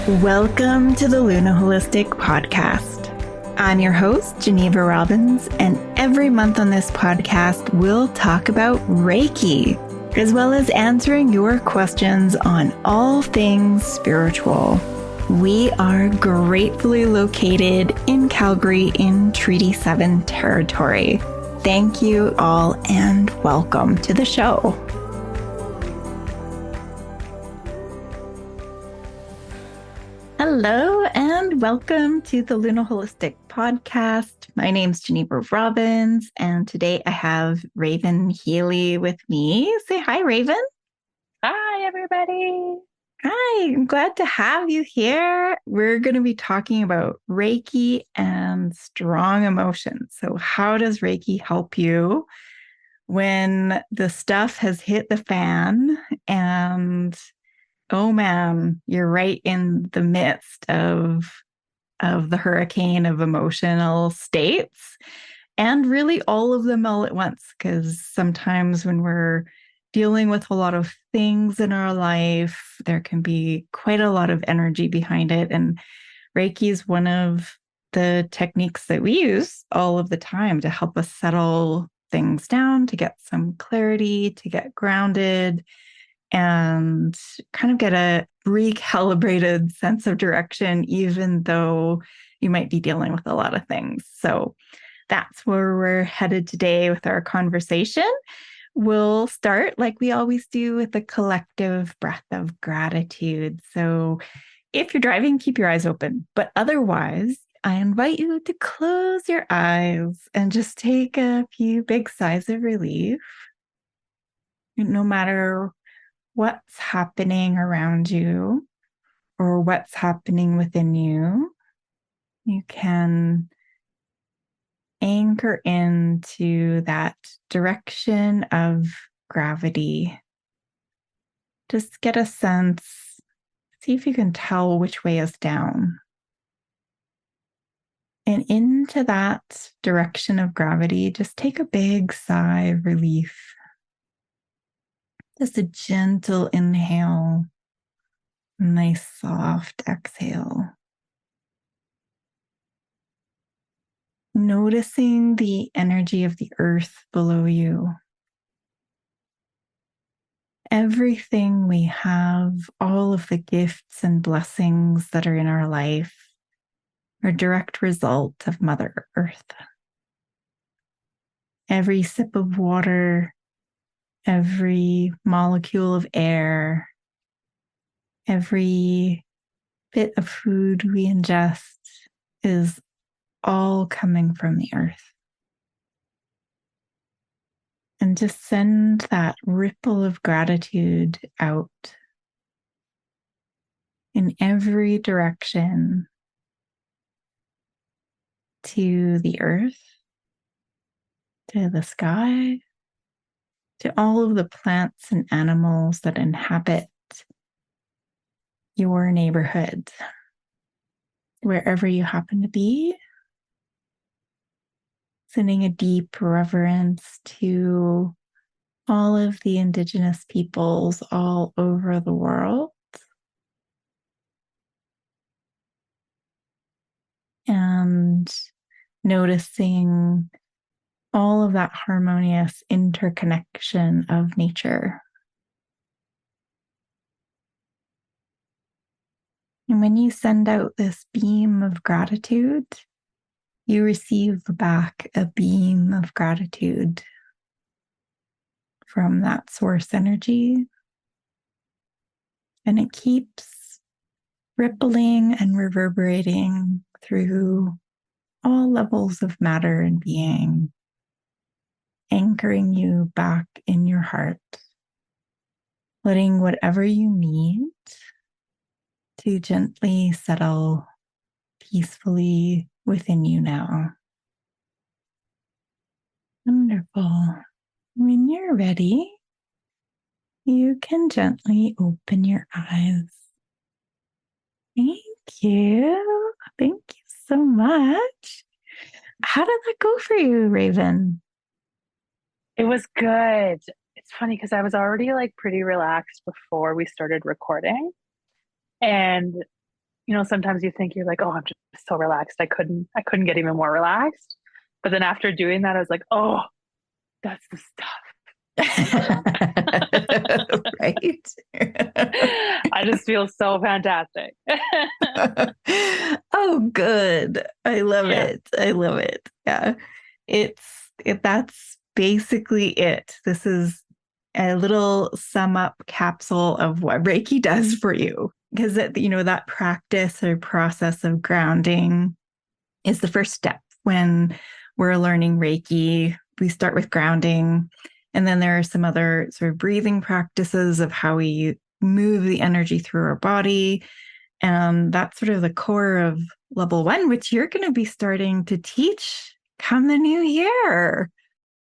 Welcome to the Luna Holistic Podcast. I'm your host, Geneva Robbins, and every month on this podcast, we'll talk about Reiki, as well as answering your questions on all things spiritual. We are gratefully located in Calgary in Treaty 7 territory. Thank you all and welcome to the show. Hello and welcome to the Luna Holistic Podcast. My name's Geneva Robbins, and today I have Raven Healy with me. Say hi, Raven. Hi, everybody. Hi, I'm glad to have you here. We're going to be talking about Reiki and strong emotions. So how does Reiki help you when the stuff has hit the fan and oh man, you're right in the midst of the hurricane of emotional states, and really all of them all at once? Because sometimes when we're dealing with a lot of things in our life, there can be quite a lot of energy behind it. And Reiki is one of the techniques that we use all of the time to help us settle things down, to get some clarity, to get grounded, and kind of get a recalibrated sense of direction, even though you might be dealing with a lot of things. So that's where we're headed today with our conversation. We'll start, like we always do, with a collective breath of gratitude. So if you're driving, keep your eyes open. But otherwise, I invite you to close your eyes and just take a few big sighs of relief. No matter what's happening around you or what's happening within you, you can anchor into that direction of gravity. Just get a sense, see if you can tell which way is down. And into that direction of gravity, just take a big sigh of relief. Just a gentle inhale, nice soft exhale. Noticing the energy of the earth below you. Everything we have, all of the gifts and blessings that are in our life, are a direct result of Mother Earth. Every sip of water, every molecule of air, every bit of food we ingest is all coming from the earth. And just send that ripple of gratitude out in every direction to the earth, to the sky, to all of the plants and animals that inhabit your neighborhood, wherever you happen to be. Sending a deep reverence to all of the Indigenous peoples all over the world. And noticing all of that harmonious interconnection of nature. And when you send out this beam of gratitude, you receive back a beam of gratitude from that source energy. And it keeps rippling and reverberating through all levels of matter and being, anchoring you back in your heart, letting whatever you need to gently settle peacefully within you now. Wonderful. When you're ready, you can gently open your eyes. Thank you. Thank you so much. How did that go for you, Raven? It was good. It's funny because I was already like pretty relaxed before we started recording. And sometimes you think you're like, oh, I'm just so relaxed. I couldn't get even more relaxed. But then after doing that, I was like, oh, that's the Right. stuff. I just feel so fantastic. Oh, good. I love Yeah. it. I love it. Yeah. That's basically it. This is a little sum up capsule of what Reiki does for you. Because that practice or process of grounding is the first step. When we're learning Reiki, we start with grounding. And then there are some other sort of breathing practices of how we move the energy through our body. And that's sort of the core of level one, which you're going to be starting to teach come the new year.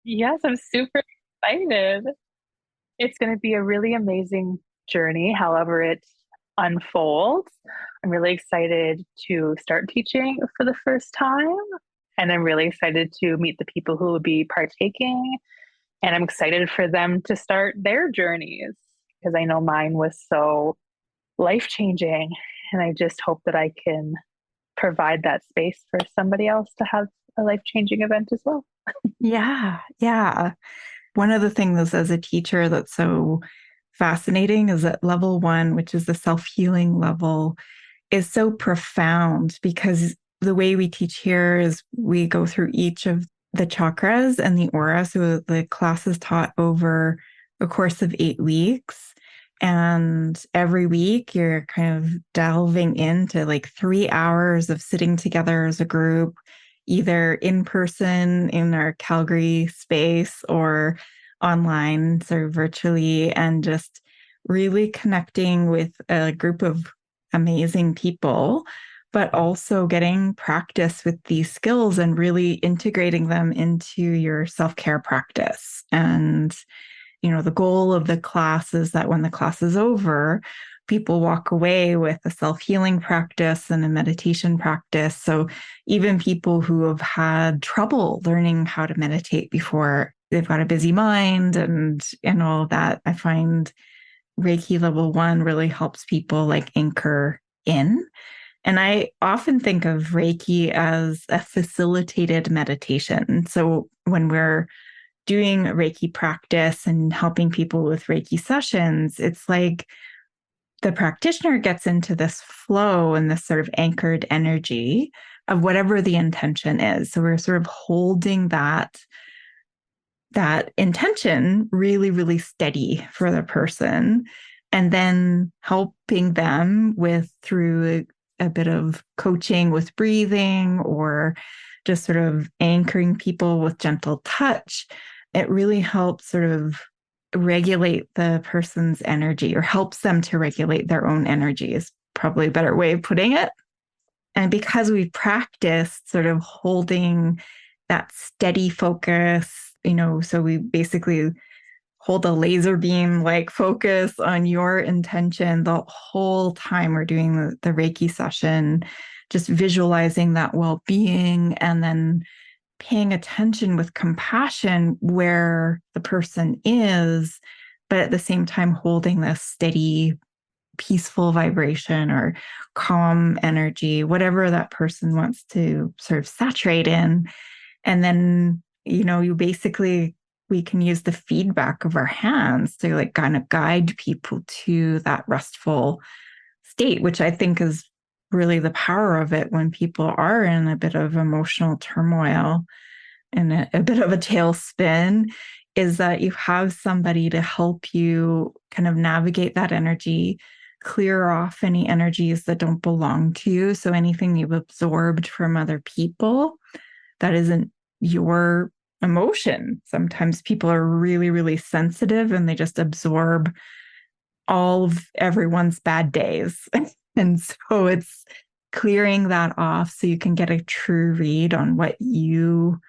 Yes, I'm super excited. It's going to be a really amazing journey, however it unfolds. I'm really excited to start teaching for the first time. And I'm really excited to meet the people who will be partaking. And I'm excited for them to start their journeys because I know mine was so life changing. And I just hope that I can provide that space for somebody else to have a life changing event as well. Yeah. Yeah. One of the things as a teacher that's so fascinating is that level one, which is the self healing level, is so profound because the way we teach here is we go through each of the chakras and the aura. So the class is taught over a course of 8 weeks. And every week you're kind of delving into like 3 hours of sitting together as a group, either in person in our Calgary space or online, sort of virtually, and just really connecting with a group of amazing people, but also getting practice with these skills and really integrating them into your self care practice. And, the goal of the class is that when the class is over, people walk away with a self healing practice and a meditation practice. So even people who have had trouble learning how to meditate before, they've got a busy mind and all of that, I find Reiki level one really helps people like anchor in. And I often think of Reiki as a facilitated meditation. So when we're doing Reiki practice and helping people with Reiki sessions, it's like the practitioner gets into this flow and this sort of anchored energy of whatever the intention is. So we're sort of holding that intention really, really steady for the person, and then helping them with through a bit of coaching with breathing or just sort of anchoring people with gentle touch. It really helps sort of regulate the person's energy or helps them to regulate their own energy is probably a better way of putting it. And because we've practiced sort of holding that steady focus, so we basically hold a laser beam like focus on your intention the whole time we're doing the Reiki session, just visualizing that well being and then paying attention with compassion where the person is, but at the same time holding this steady peaceful vibration or calm energy, whatever that person wants to sort of saturate in. And then, you basically, we can use the feedback of our hands to like kind of guide people to that restful state, which I think is really the power of it when people are in a bit of emotional turmoil and a bit of a tailspin, is that you have somebody to help you kind of navigate that energy, clear off any energies that don't belong to you. So anything you've absorbed from other people that isn't your emotion. Sometimes people are really, really sensitive and they just absorb all of everyone's bad days. And so it's clearing that off so you can get a true read on what you're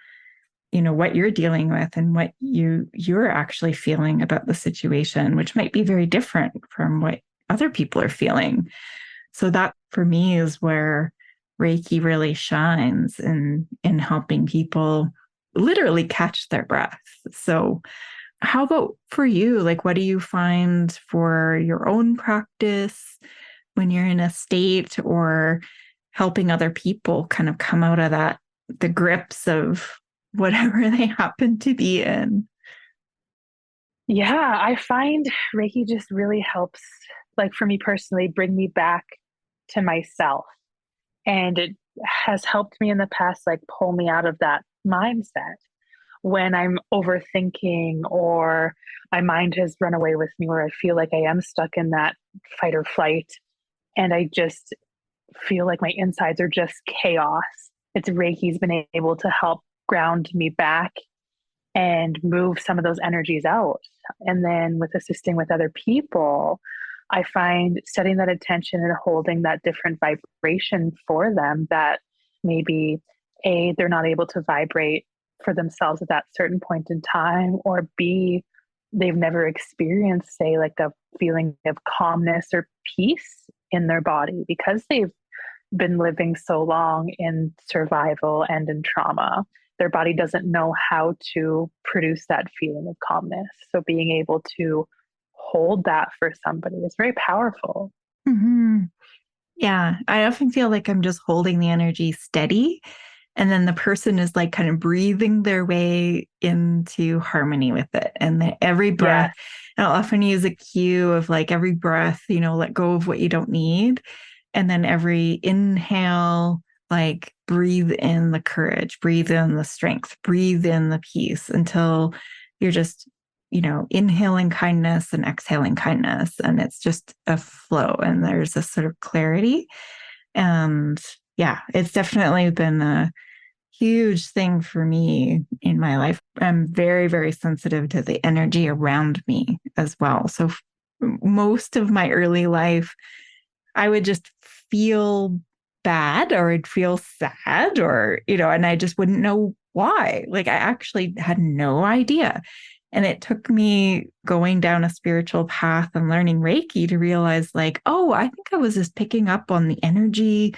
dealing with and what you're actually feeling about the situation, which might be very different from what other people are feeling. So that for me is where Reiki really shines in helping people literally catch their breath. So how about for you? Like, what do you find for your own practice? when you're in a state or helping other people kind of come out of that, the grips of whatever they happen to be in. Yeah, I find Reiki just really helps, like for me personally, bring me back to myself. And it has helped me in the past, like pull me out of that mindset when I'm overthinking or my mind has run away with me, where I feel like I am stuck in that fight or flight. And I just feel like my insides are just chaos. It's Reiki's been able to help ground me back and move some of those energies out. And then with assisting with other people, I find setting that attention and holding that different vibration for them that maybe A, they're not able to vibrate for themselves at that certain point in time, or B, they've never experienced, say, like a feeling of calmness or peace in their body because they've been living so long in survival and in trauma. Their body doesn't know how to produce that feeling of calmness. So being able to hold that for somebody is very powerful. Mm-hmm. Yeah, I often feel like I'm just holding the energy steady. And then the person is like kind of breathing their way into harmony with it. And every breath, Yes. and I'll often use a cue of like every breath, let go of what you don't need. And then every inhale, like breathe in the courage, breathe in the strength, breathe in the peace until you're just, inhaling kindness and exhaling kindness. And it's just a flow and there's a sort of clarity. And yeah, it's definitely been a huge thing for me in my life. I'm very, very sensitive to the energy around me as well. So most of my early life, I would just feel bad or I'd feel sad or, and I just wouldn't know why. Like I actually had no idea. And it took me going down a spiritual path and learning Reiki to realize, like, oh, I think I was just picking up on the energy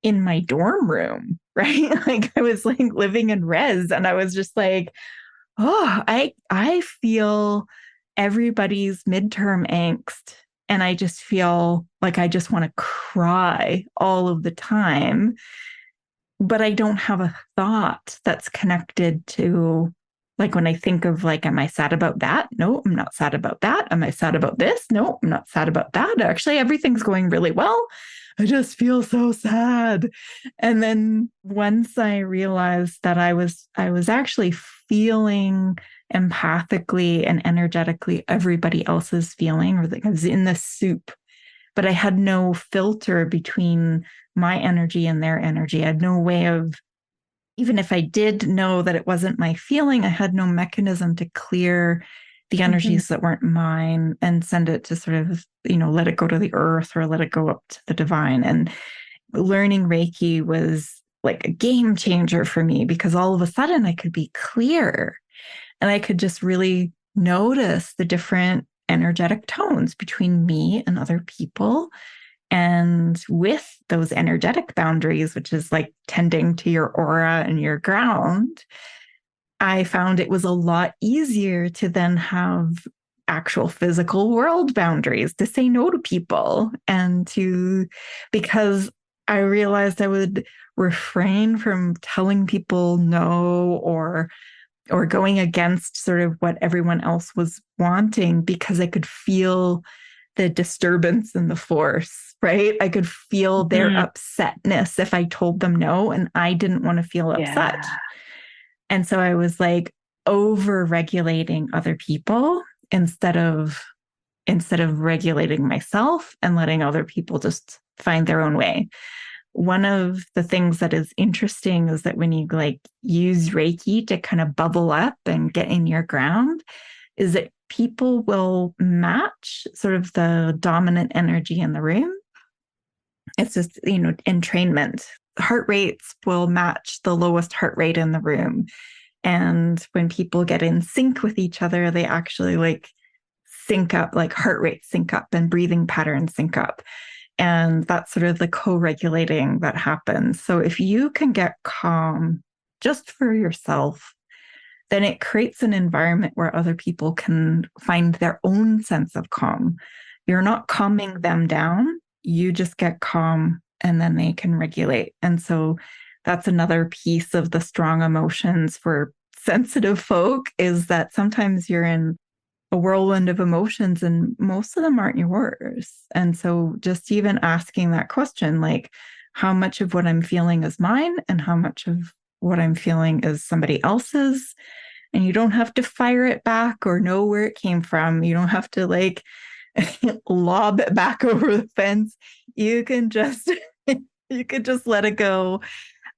in my dorm room, right? Like I was like living in res and I was just like, oh, I feel everybody's midterm angst and I just feel like I just want to cry all of the time, but I don't have a thought that's connected to like when I think of like, am I sad about that? No, I'm not sad about that. Am I sad about this? No, I'm not sad about that. Actually, everything's going really well. I just feel so sad. And then once I realized that I was actually feeling empathically and energetically everybody else's feeling, or like I was in the soup, but I had no filter between my energy and their energy. I had no way of, even if I did know that it wasn't my feeling, I had no mechanism to clear the Mm-hmm. energies that weren't mine and send it to sort of, let it go to the earth or let it go up to the divine. And learning Reiki was like a game changer for me because all of a sudden I could be clear and I could just really notice the different energetic tones between me and other people. And with those energetic boundaries, which is like tending to your aura and your ground, I found it was a lot easier to then have actual physical world boundaries to say no to people and to, because I realized I would refrain from telling people no or going against sort of what everyone else was wanting because I could feel the disturbance in the force, right? I could feel their Mm-hmm. upsetness if I told them no, and I didn't want to feel Yeah. upset. And so I was like over regulating other people instead of regulating myself and letting other people just find their own way. One of the things that is interesting is that when you like use Reiki to kind of bubble up and get in your ground, is that people will match sort of the dominant energy in the room. It's just, entrainment. Heart rates will match the lowest heart rate in the room. And when people get in sync with each other, they actually like sync up, like heart rate sync up and breathing patterns sync up. And that's sort of the co-regulating that happens. So if you can get calm just for yourself, then it creates an environment where other people can find their own sense of calm. You're not calming them down. you just get calm and then they can regulate. And so that's another piece of the strong emotions for sensitive folk, is that sometimes you're in a whirlwind of emotions and most of them aren't yours. And so just even asking that question, like, how much of what I'm feeling is mine and how much of what I'm feeling is somebody else's. And you don't have to fire it back or know where it came from. You don't have to like lob it back over the fence. You can just you can just let it go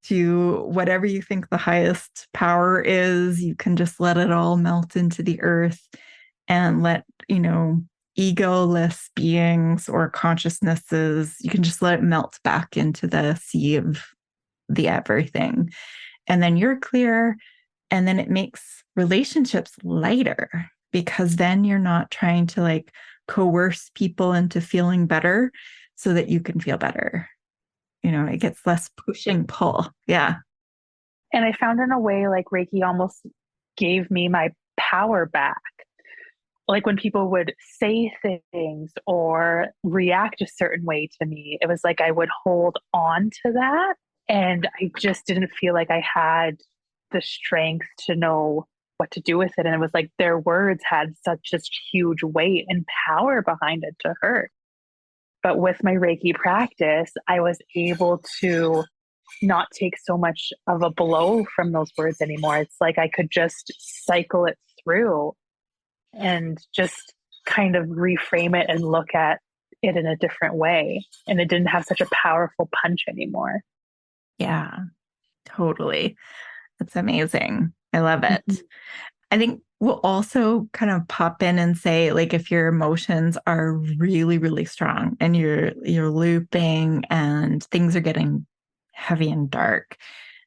to whatever you think the highest power is. You can just let it all melt into the earth and let, egoless beings or consciousnesses, you can just let it melt back into the sea of the everything. And then you're clear. And then it makes relationships lighter because then you're not trying to like coerce people into feeling better so that you can feel better. It gets less push and pull. Yeah. And I found in a way like Reiki almost gave me my power back. Like when people would say things or react a certain way to me, it was like I would hold on to that. And I just didn't feel like I had the strength to know what to do with it. And it was like their words had such just huge weight and power behind it to hurt. But with my Reiki practice, I was able to not take so much of a blow from those words anymore. It's like I could just cycle it through and just kind of reframe it and look at it in a different way. And it didn't have such a powerful punch anymore. Yeah, totally. That's amazing. I love it. Mm-hmm. I think we'll also kind of pop in and say, like, if your emotions are really, really strong and you're looping and things are getting heavy and dark,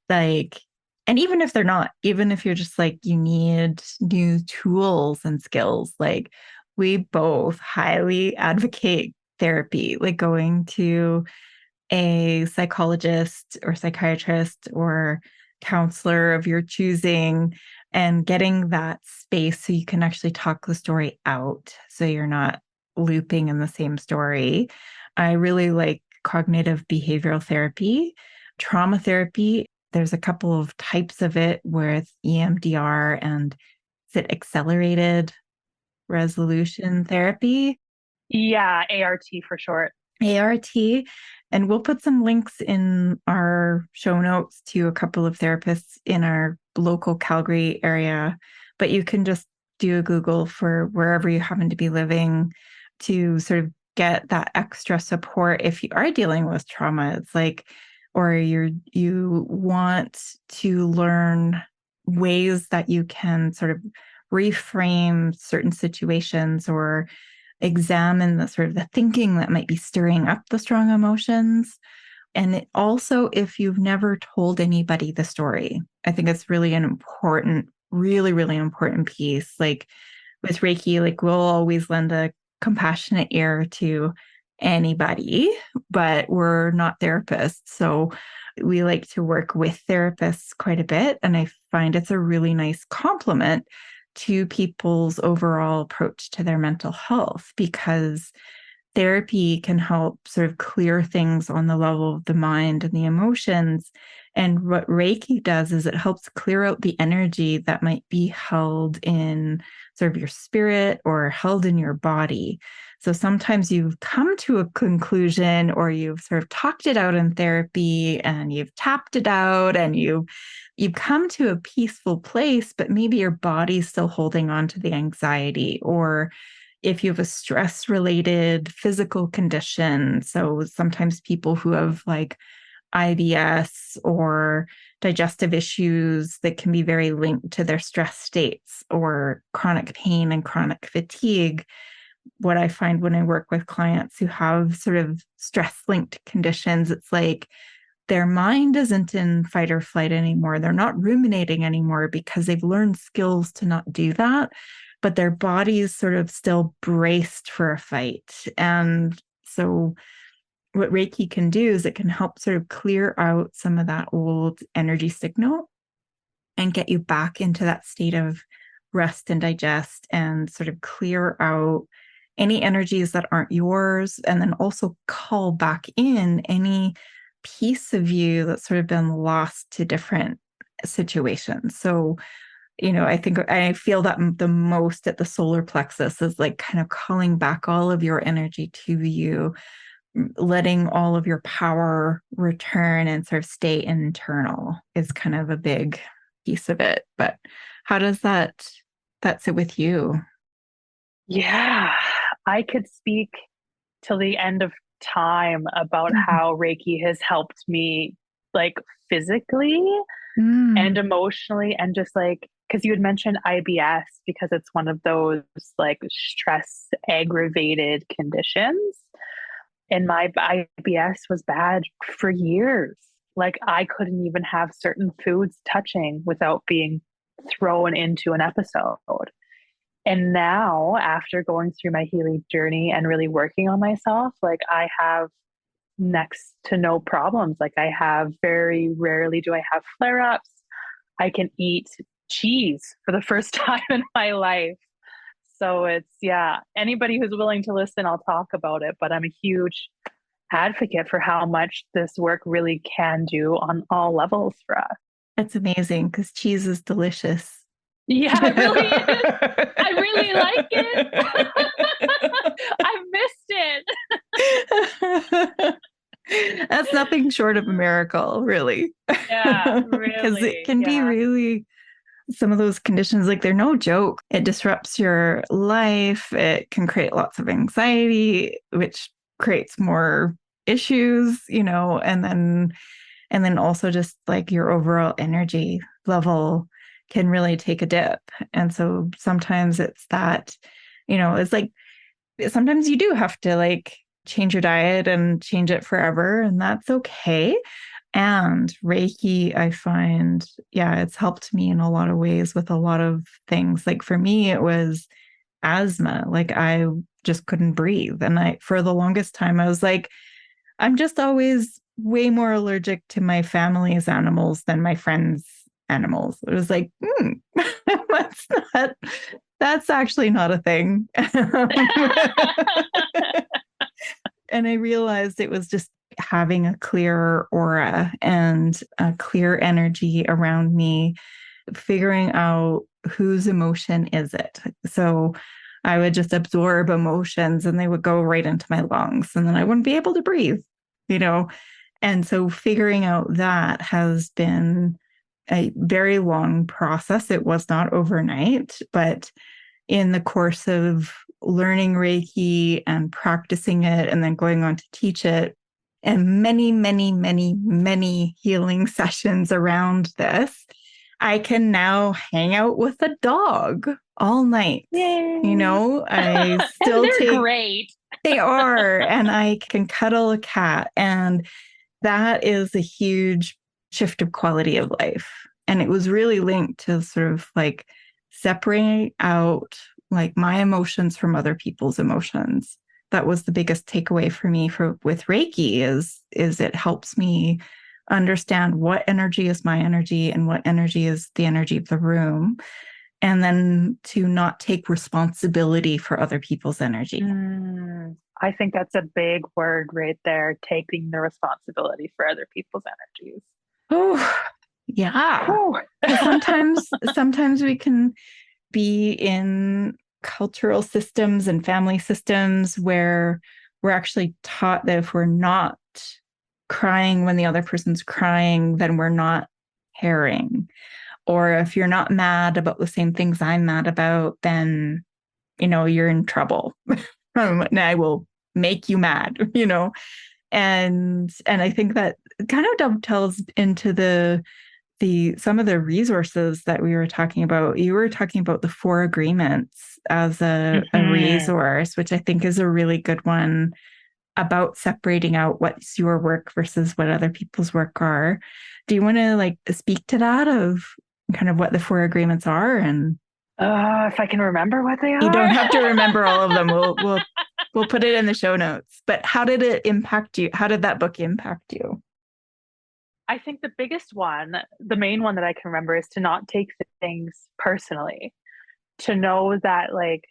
like, and even if they're not, even if you're just like, you need new tools and skills, like, we both highly advocate therapy, like going to a psychologist or psychiatrist or counselor of your choosing and getting that space so you can actually talk the story out so you're not looping in the same story. I really like cognitive behavioral therapy, trauma therapy. There's a couple of types of it with EMDR and is it accelerated resolution therapy? Yeah, ART for short. ART. And we'll put some links in our show notes to a couple of therapists in our local Calgary area. But you can just do a Google for wherever you happen to be living to sort of get that extra support if you are dealing with trauma. It's like, or you want to learn ways that you can sort of reframe certain situations or examine the sort of the thinking that might be stirring up the strong emotions. And it also, if you've never told anybody the story, I think it's really an important, really, really important piece. Like with Reiki, like we'll always lend a compassionate ear to anybody, but we're not therapists. So we like to work with therapists quite a bit. And I find it's a really nice complement to people's overall approach to their mental health because therapy can help sort of clear things on the level of the mind and the emotions. And what Reiki does is it helps clear out the energy that might be held in sort of your spirit or held in your body. So sometimes you've come to a conclusion or you've sort of talked it out in therapy and you've tapped it out and you've come to a peaceful place, but maybe your body's still holding on to the anxiety, or if you have a stress related physical condition. So sometimes people who have like IBS or digestive issues that can be very linked to their stress states or chronic pain and chronic fatigue. What I find when I work with clients who have sort of stress linked conditions, it's like their mind isn't in fight or flight anymore. They're not ruminating anymore because they've learned skills to not do that, but their body's sort of still braced for a fight. And so what Reiki can do is it can help sort of clear out some of that old energy signal and get you back into that state of rest and digest and sort of clear out any energies that aren't yours, and then also call back in any piece of you that's sort of been lost to different situations. So, I think I feel that the most at the solar plexus is like kind of calling back all of your energy to you, letting all of your power return and sort of stay internal is kind of a big piece of it. But how does that sit with you? Yeah, I could speak till the end of time about how Reiki has helped me, like, physically and Mm. emotionally, and just like, because you had mentioned IBS, because it's one of those like stress aggravated conditions. And my IBS was bad for years. Like, I couldn't even have certain foods touching without being thrown into an episode. And now, after going through my healing journey and really working on myself, like, I have next to no problems. Like, I have very rarely do I have flare ups. I can eat cheese for the first time in my life. So it's, yeah, anybody who's willing to listen, I'll talk about it. But I'm a huge advocate for how much this work really can do on all levels for us. That's amazing because cheese is delicious. Yeah, it really is. I really like it. I missed it. That's nothing short of a miracle, really. Yeah, Because it really. can be Yeah. really, some of those conditions, like they're no joke. It disrupts your life. It can create lots of anxiety, which creates more issues, and then also just like your overall energy level can really take a dip. And so sometimes it's that, it's like sometimes you do have to like change your diet and change it forever, and that's okay. And Reiki, I find, yeah, it's helped me in a lot of ways with a lot of things. Like for me, it was asthma. Like I just couldn't breathe. And for the longest time, I was like, I'm just always way more allergic to my family's animals than my friends' animals. It was like, that's not, that's actually not a thing. And I realized it was just having a clear aura and a clear energy around me, figuring out whose emotion is it. So I would just absorb emotions and they would go right into my lungs and then I wouldn't be able to breathe, you know? And so figuring out that has been a very long process. It was not overnight, but in the course of learning Reiki and practicing it and then going on to teach it, and many, many, many, many healing sessions around this, I can now hang out with a dog all night. Yay. I And still they're take, great. they are, and I can cuddle a cat. And that is a huge shift of quality of life. And it was really linked to sort of like separating out like my emotions from other people's emotions. That was the biggest takeaway for me with Reiki is it helps me understand what energy is my energy and what energy is the energy of the room, and then to not take responsibility for other people's energy. I think that's a big word right there, taking the responsibility for other people's energies. Oh, yeah. Because sometimes we can be in cultural systems and family systems where we're actually taught that if we're not crying when the other person's crying, then we're not caring. Or if you're not mad about the same things I'm mad about, then, you're in trouble. And I will make you mad, And I think that kind of dovetails into the some of the resources that we were talking about. You were talking about the 4 agreements as a Mm-hmm. resource, which I think is a really good one about separating out what's your work versus what other people's work are. Do you want to like speak to that of kind of what the 4 agreements are? And If I can remember what they you are. don't have to remember all of them. We'll put it in the show notes. But how did it impact you? How did that book impact you? I think the biggest one, the main one that I can remember, is to not take things personally. To know that, like,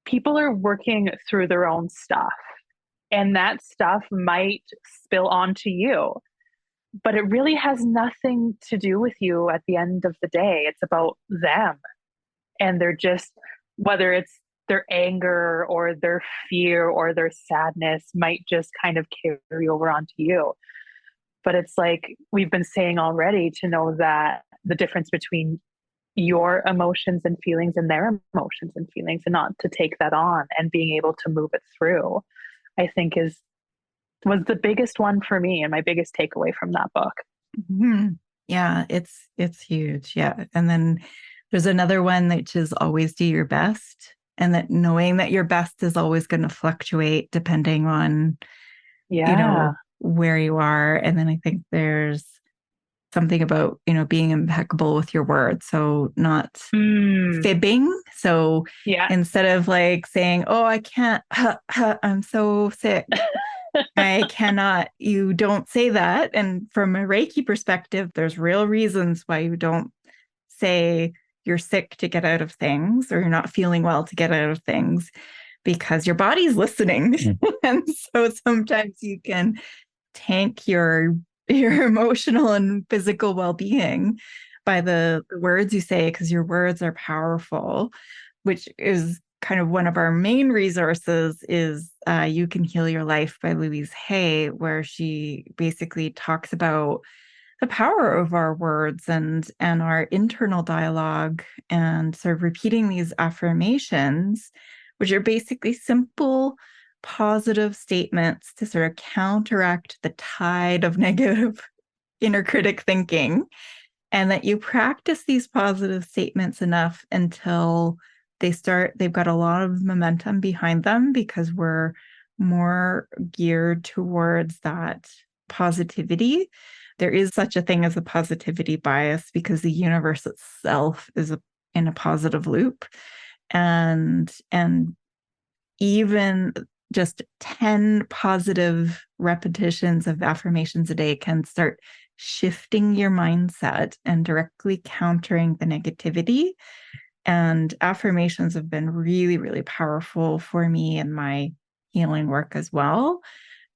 people are working through their own stuff, and that stuff might spill onto you, but it really has nothing to do with you at the end of the day. It's about them. And they're just, whether it's their anger or their fear or their sadness, might just kind of carry over onto you. But it's like we've been saying already, to know that the difference between your emotions and feelings and their emotions and feelings, and not to take that on, and being able to move it through, I think is was the biggest one for me and my biggest takeaway from that book. Mm-hmm. Yeah, it's huge. Yeah. And then there's another one which is always do your best. And that knowing that your best is always going to fluctuate depending on, Yeah. where you are. And then I think there's something about, being impeccable with your words. So not Mm. fibbing. So Yeah. instead of like saying, oh, I can't, I'm so sick, I cannot, you don't say that. And from a Reiki perspective, there's real reasons why you don't say you're sick to get out of things, or you're not feeling well to get out of things, because your body's listening. And so sometimes you can tank your emotional and physical well-being by the words you say, because your words are powerful, which is kind of one of our main resources is You Can Heal Your Life by Louise Hay, where she basically talks about the power of our words and our internal dialogue, and sort of repeating these affirmations, which are basically simple positive statements to sort of counteract the tide of negative inner critic thinking. And that you practice these positive statements enough until they've got a lot of momentum behind them, because we're more geared towards that positivity. There is such a thing as a positivity bias, because the universe itself is in a positive loop. And even just 10 positive repetitions of affirmations a day can start shifting your mindset and directly countering the negativity. And affirmations have been really, really powerful for me in my healing work as well.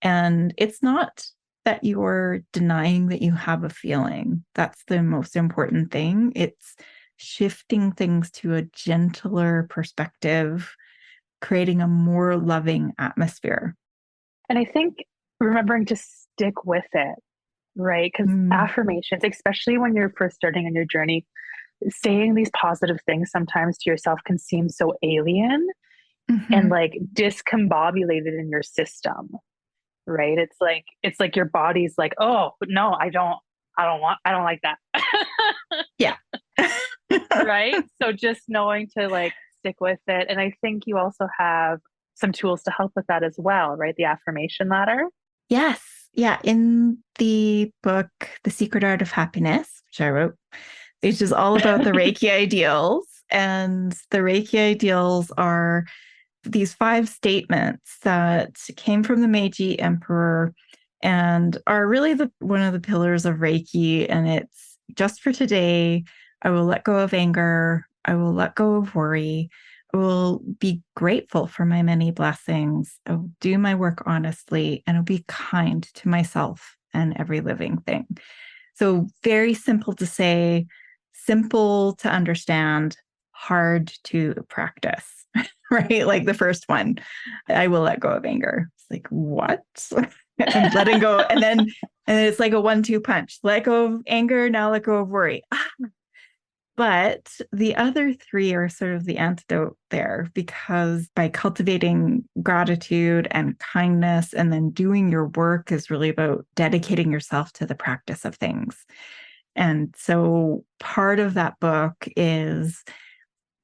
And it's not that you're denying that you have a feeling. That's the most important thing. It's shifting things to a gentler perspective, creating a more loving atmosphere. And I think remembering to stick with it, right? Because Mm. affirmations, especially when you're first starting on your journey, saying these positive things sometimes to yourself can seem so alien and Mm-hmm. like discombobulated in your system, right? It's like your body's like, oh no, I don't like that. Yeah. Right? So just knowing to like stick with it. And I think you also have some tools to help with that as well, right? The affirmation ladder. Yes. Yeah. In the book, The Secret Art of Happiness, which I wrote, which is all about the Reiki ideals. And the Reiki ideals are these 5 statements that came from the Meiji Emperor and are really one of the pillars of Reiki. And it's just for today. I will let go of anger. I will let go of worry. I will be grateful for my many blessings. I will do my work honestly, and I'll be kind to myself and every living thing. So very simple to say, simple to understand, hard to practice, right? Like the first one, I will let go of anger. It's like, what? And letting go. And then it's like a 1-2 punch. Let go of anger, now let go of worry. But the other 3 are sort of the antidote there, because by cultivating gratitude and kindness and then doing your work is really about dedicating yourself to the practice of things. And so part of that book is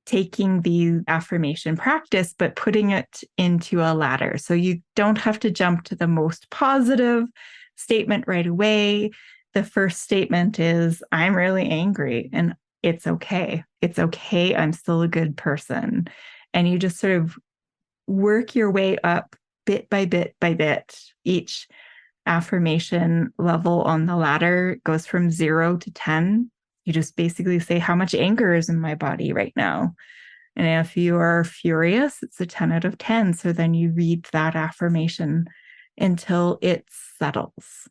taking the affirmation practice, but putting it into a ladder. So you don't have to jump to the most positive statement right away. The first statement is, I'm really angry, and it's okay. It's okay. I'm still a good person. And you just sort of work your way up bit by bit by bit. Each affirmation level on the ladder goes from 0 to 10. You just basically say, how much anger is in my body right now? And if you are furious, it's a 10 out of 10. So then you read that affirmation until it settles.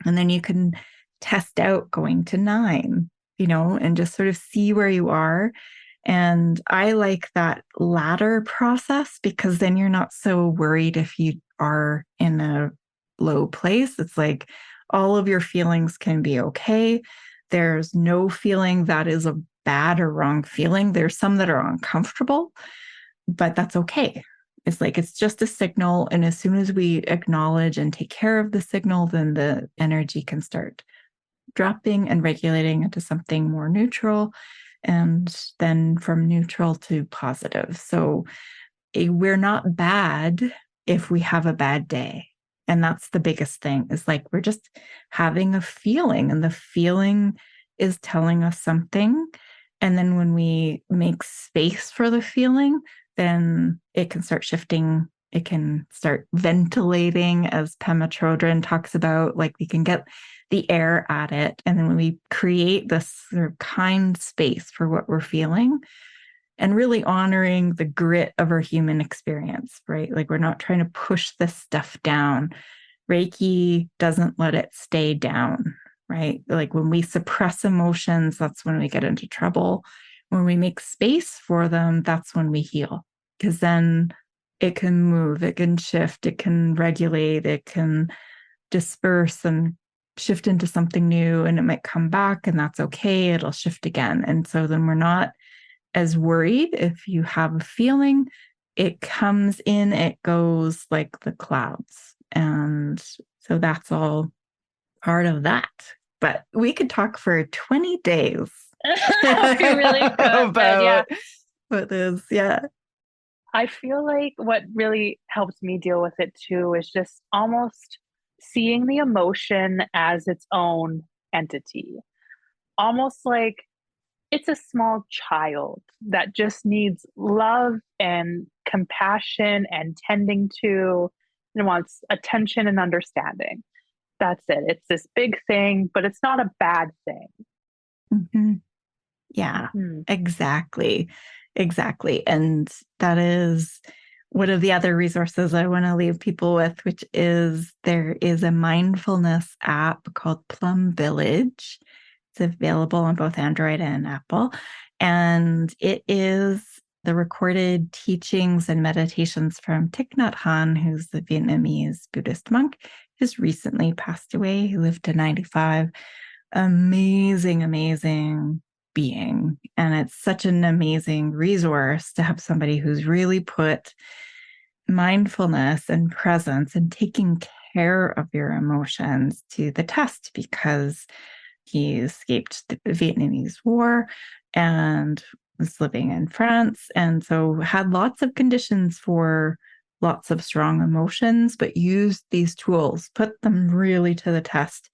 And then you can test out going to 9, and just sort of see where you are. And I like that ladder process because then you're not so worried if you are in a low place. It's like all of your feelings can be okay. There's no feeling that is a bad or wrong feeling. There's some that are uncomfortable, but that's okay. It's like it's just a signal. And as soon as we acknowledge and take care of the signal, then the energy can start dropping and regulating into something more neutral, and then from neutral to positive. So we're not bad if we have a bad day. And that's the biggest thing, is like we're just having a feeling, and the feeling is telling us something. And then when we make space for the feeling, then it can start shifting. It can start ventilating, as Pema Chodron talks about. Like we can get the air at it. And then when we create this sort of kind space for what we're feeling, and really honoring the grit of our human experience, right? Like we're not trying to push this stuff down. Reiki doesn't let it stay down, right? Like when we suppress emotions, that's when we get into trouble. When we make space for them, that's when we heal, because then it can move, it can shift, it can regulate, it can disperse and shift into something new, and it might come back, and that's okay. It'll shift again. And so then we're not as worried if you have a feeling. It comes in, it goes like the clouds. And so that's all part of that. But we could talk for 20 days. We really could. About what is, yeah. I feel like what really helps me deal with it too is just almost seeing the emotion as its own entity. Almost like it's a small child that just needs love and compassion and tending to, and wants attention and understanding. That's it. It's this big thing, but it's not a bad thing. Mm-hmm. Yeah, exactly. Exactly. And that is one of the other resources I want to leave people with, which is there is a mindfulness app called Plum Village. It's available on both Android and Apple. And it is the recorded teachings and meditations from Thich Nhat Hanh, who's the Vietnamese Buddhist monk who's recently passed away. He lived to 95. Amazing, amazing being. And it's such an amazing resource to have somebody who's really put mindfulness and presence and taking care of your emotions to the test, because he escaped the Vietnamese War and was living in France. And so had lots of conditions for lots of strong emotions, but used these tools, put them really to the test.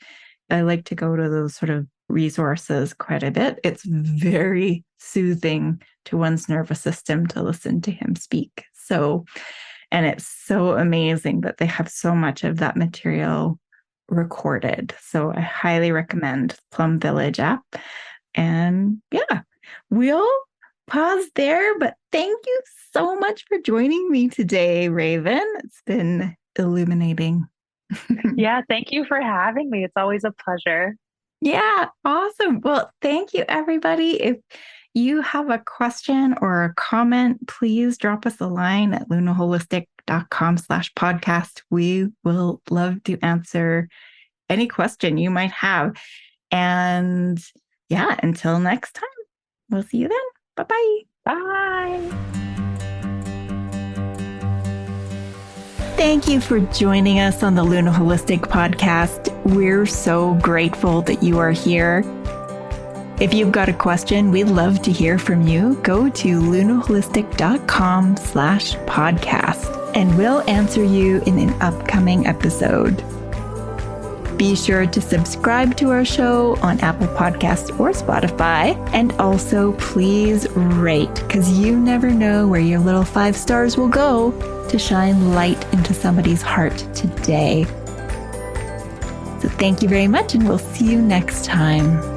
I like to go to those sort of resources quite a bit. It's very soothing to one's nervous system to listen to him speak. So, and it's so amazing that they have so much of that material recorded. So I highly recommend Plum Village app. And yeah, we'll pause there, but thank you so much for joining me today, Raven. It's been illuminating. Yeah, thank you for having me. It's always a pleasure. Yeah, awesome. Well, thank you, everybody. If you have a question or a comment, please drop us a line at lunaholistic.com/podcast. We will love to answer any question you might have. And yeah, until next time, we'll see you then. Bye-bye. Bye. Thank you for joining us on the Luna Holistic podcast. We're so grateful that you are here. If you've got a question, we'd love to hear from you. Go to lunaholistic.com/podcast and we'll answer you in an upcoming episode. Be sure to subscribe to our show on Apple Podcasts or Spotify. And also please rate, because you never know where your little 5 stars will go to shine light into somebody's heart today. So thank you very much, and we'll see you next time.